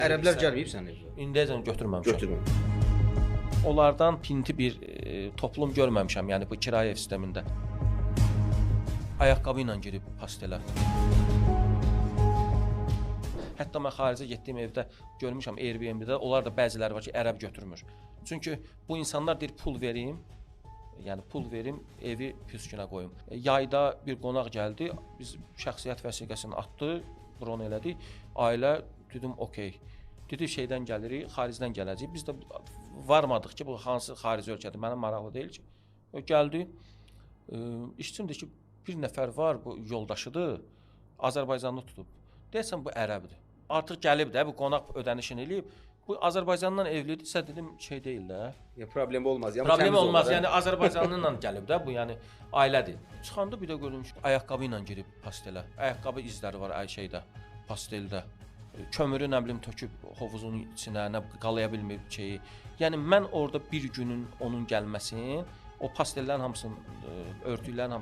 Ərəblər gəlməyib sənin evə? İndiyəcən götürməmişəm. Götürmə. Onlardan pinti bir toplum görməmişəm, yəni bu kirayə ev sistemində. Ayaqqabı ilə girib pastelə. Hətta mən xaricə getdiyim evdə görmüşəm Airbnb-də, onlar da bəziləri var ki, ərəb götürmür. Çünki bu insanlar deyir pul verim, yəni pul verim, evi püskünə qoyum. Yayda bir qonaq gəldi, biz şəxsiyyət vəsiqəsini atdı, bron elədik. Ailə dedim okey. Dedi şeydən gəlirik, xaricdən gələcəyik. Biz də varmadıq ki, bu hansı xarici ölkədir, mənə maraqlı deyil ki. O gəldi. İşçimdir ki, bir nəfər var, bu yoldaşıdır, Azərbaycanlı tutub. Deyəsən bu ərəbdir. Artıq gəlib də bu qonaq ödənişini eləyib. Bu Azərbaycandan evlidirsə dedim şey deyil də. Ya problem olmaz. Ya Problem olmaz. Yəni Azərbaycanlı ilə gəlib də bu, yəni ailədir. Çıxanda bir də görmüş ayaqqabı ilə girib pastelə. Ayaqqabı izləri var ay şeydə, pasteldə. Kömürü nə bilim töküb hovuzun içinə, nə qalaya bilmir şeyi. Yəni mən orada bir günün onun gəlməsin, o pastellərin hamısını, örtüklərin hamısını